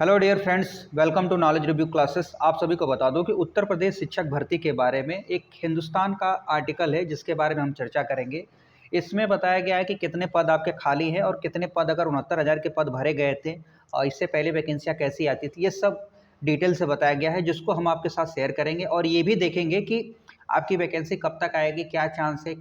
Hello dear friends, welcome to knowledge review classes. आप सभी को बता दूं कि उत्तर प्रदेश शिक्षक भर्ती के बारे में एक हिंदुस्तान का आर्टिकल है जिसके बारे में हम चर्चा करेंगे। इसमें बताया गया है कि कितने पद आपके खाली हैं और कितने पद अगर 69,000 के पद भरे गए थे और इससे पहले वैकेंसियाँ कैसी आती थी, ये सब डिटेल से बताया गया है जिसको हम आपके साथ शेयर करेंगे और ये भी देखेंगे कि आपकी वैकेंसी कब तक आएगी, क्या चांस है।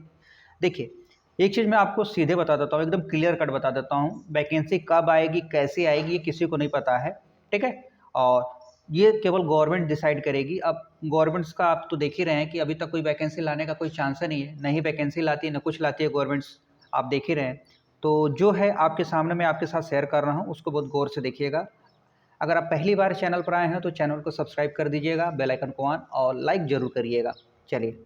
देखिए, एक चीज़ मैं आपको सीधे बता देता हूँ, एकदम क्लियर कट बता देता हूँ, वैकेंसी कब आएगी, कैसे आएगी, ये किसी को नहीं पता है। ठीक है। और ये केवल गवर्नमेंट डिसाइड करेगी। अब गवर्नमेंट्स का आप तो देख ही रहे हैं कि अभी तक कोई वैकेंसी लाने का कोई चांस ही नहीं है, नहीं वैकेंसी लाती है, न कुछ लाती है गवर्नमेंट्स। आप देख ही रहे हैं। तो जो है आपके सामने मैं आपके साथ शेयर कर रहा हूँ, उसको बहुत गौर से देखिएगा। अगर आप पहली बार चैनल पर आए हैं तो चैनल को सब्सक्राइब कर दीजिएगा, बेल आइकन को ऑन और लाइक ज़रूर करिएगा। चलिए,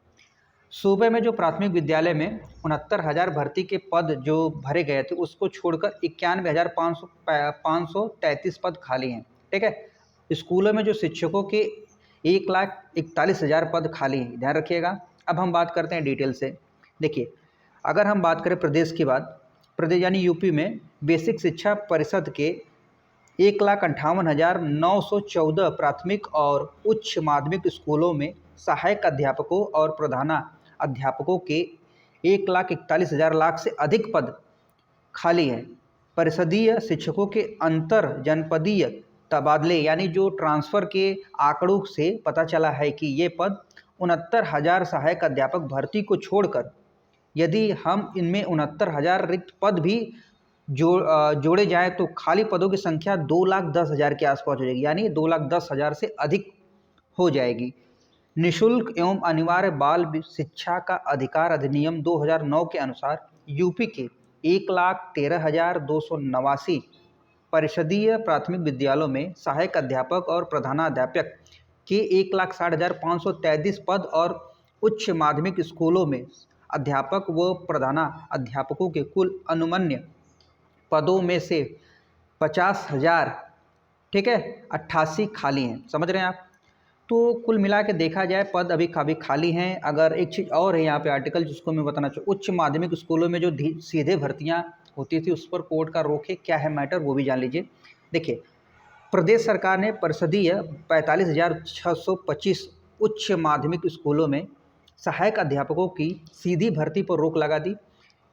सूबे में जो प्राथमिक विद्यालय में 69,000 भर्ती के पद जो भरे गए थे उसको छोड़कर 91,533 पद खाली हैं। ठीक है। स्कूलों में जो शिक्षकों के 1,41,000 पद खाली हैं, ध्यान रखिएगा। अब हम बात करते हैं डिटेल से। देखिए, अगर हम बात करें प्रदेश की बात, प्रदेश यानी यूपी में बेसिक शिक्षा परिषद के 1,58,914 प्राथमिक और उच्च माध्यमिक स्कूलों में सहायक अध्यापकों और प्रधानाध्यापकों के 1,41,000 लाख से अधिक पद खाली हैं। परिषदीय शिक्षकों के अंतर जनपदीय तबादले यानी जो ट्रांसफ़र के आंकड़ों से पता चला है कि ये पद 69,000 सहायक अध्यापक भर्ती को छोड़कर यदि हम इनमें 69,000 रिक्त पद भी जोड़े जाएँ तो खाली पदों की संख्या 2,10,000 के आसपास हो जाएगी, यानी 2,10,000 से अधिक हो जाएगी। निःशुल्क एवं अनिवार्य बाल शिक्षा का अधिकार अधिनियम 2009 के अनुसार यूपी के 1,13,289 परिषदीय प्राथमिक विद्यालयों में सहायक अध्यापक और प्रधानाध्यापक के 1,60,533 पद और उच्च माध्यमिक स्कूलों में अध्यापक व प्रधानाध्यापकों के कुल अनुमन्य पदों में से 50,000, ठीक है, 88 खाली हैं। समझ रहे हैं आप। तो कुल मिला के देखा जाए पद अभी काफ़ी खाली हैं। अगर एक चीज़ और है यहाँ पे आर्टिकल जिसको मैं बताना चाहूँ, उच्च माध्यमिक स्कूलों में जो सीधे भर्तियाँ होती थी उस पर कोर्ट का रोक है, क्या है मैटर वो भी जान लीजिए। देखिए, प्रदेश सरकार ने परिषदीय 45,625 उच्च माध्यमिक स्कूलों में सहायक अध्यापकों की सीधी भर्ती पर रोक लगा दी।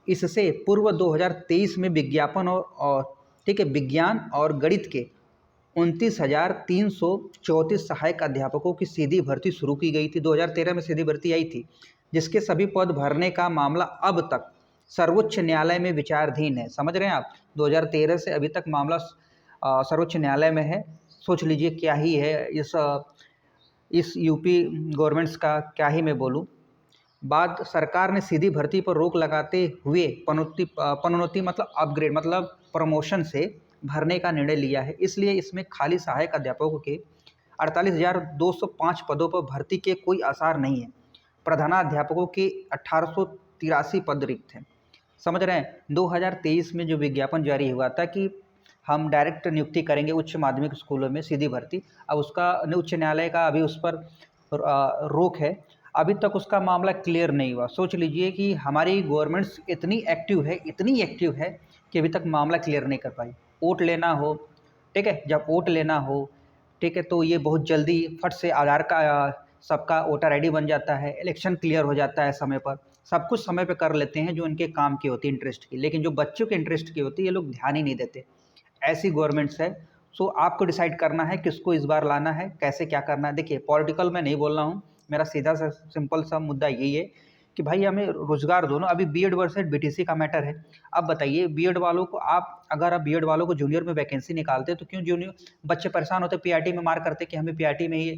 इससे पूर्व 2023 में विज्ञापन और ठीक है, विज्ञान और गणित के 29,334 सहायक अध्यापकों की सीधी भर्ती शुरू की गई थी। 2013 में सीधी भर्ती आई थी, जिसके सभी पद भरने का मामला अब तक सर्वोच्च न्यायालय में विचाराधीन है। समझ रहे हैं आप। 2013 से अभी तक मामला सर्वोच्च न्यायालय में है। सोच लीजिए क्या ही है इस यूपी गवर्नमेंट्स का, क्या ही मैं बोलूँ। बाद सरकार ने सीधी भर्ती पर रोक लगाते हुए पनोन्नति मतलब अपग्रेड मतलब प्रमोशन से भरने का निर्णय लिया है। इसलिए इसमें खाली सहायक अध्यापकों के 48,205 पदों पर भर्ती के कोई आसार नहीं है। प्रधानाध्यापकों के 1,883 पद रिक्त हैं। समझ रहे हैं। 2023 में जो विज्ञापन जारी हुआ था कि हम डायरेक्ट नियुक्ति करेंगे उच्च माध्यमिक स्कूलों में सीधी भर्ती, अब उसका उच्च न्यायालय का अभी उस पर रोक है। अभी तक उसका मामला क्लियर नहीं हुआ। सोच लीजिए कि हमारी गवर्नमेंट्स इतनी एक्टिव है कि अभी तक मामला क्लियर नहीं कर पाई। वोट लेना हो, ठीक है, जब वोट लेना हो, ठीक है, तो ये बहुत जल्दी फट से आधार का सबका वोटर आईडी बन जाता है, इलेक्शन क्लियर हो जाता है समय पर, सब कुछ समय पे कर लेते हैं जो इनके काम की होती है, इंटरेस्ट की। लेकिन जो बच्चों के इंटरेस्ट की होती है ये लोग ध्यान ही नहीं देते। ऐसी गवर्नमेंट्स है। सो आपको डिसाइड करना है किसको इस बार लाना है, कैसे क्या करना है। देखिए, पॉलिटिकल मैं नहीं बोल रहा हूँ, मेरा सीधा सा सिंपल सा मुद्दा यही है कि भाई हमें रोजगार दो ना। अभी बीएड वर्सेस बीटीसी का मैटर है। अब बताइए, बीएड वालों को अगर आप बीएड वालों को जूनियर में वैकेंसी निकालते तो क्यों जूनियर बच्चे परेशान होते, पीआरटी में मार करते कि हमें पीआरटी में ही है,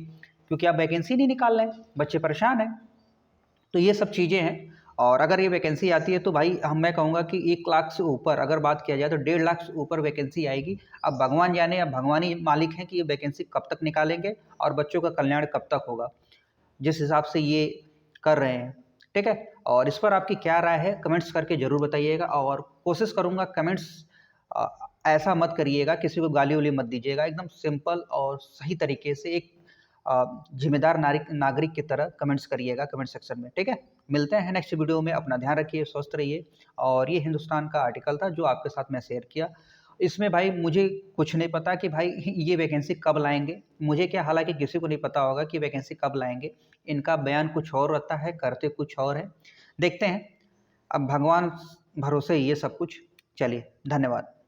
क्योंकि आप वैकेंसी नहीं निकाल रहे हैं, बच्चे परेशान हैं। तो ये सब चीज़ें हैं। और अगर ये वैकेंसी आती है तो भाई मैं कहूँगा कि 1 लाख से ऊपर अगर बात किया जाए तो 1.5 लाख से ऊपर वैकेंसी आएगी। अब भगवान जाने, अब भगवान ही मालिक हैं कि ये वैकेंसी कब तक निकालेंगे और बच्चों का कल्याण कब तक होगा, जिस हिसाब से ये कर रहे हैं। ठीक है। और इस पर आपकी क्या राय है कमेंट्स करके ज़रूर बताइएगा। और कोशिश करूँगा कमेंट्स ऐसा मत करिएगा, किसी को गाली उली मत दीजिएगा, एकदम सिंपल और सही तरीके से एक जिम्मेदार नागरिक की तरह कमेंट्स करिएगा कमेंट सेक्शन में। ठीक है। मिलते हैं नेक्स्ट वीडियो में। अपना ध्यान रखिए, स्वस्थ रहिए। और ये हिंदुस्तान का आर्टिकल था जो आपके साथ मैं शेयर किया। इसमें भाई मुझे कुछ नहीं पता कि भाई ये वैकेंसी कब लाएंगे, मुझे क्या, हालांकि किसी को नहीं पता होगा कि वैकेंसी कब लाएंगे। इनका बयान कुछ और रहता है, करते कुछ और है। देखते हैं, अब भगवान भरोसे ये सब कुछ। चलिए, धन्यवाद।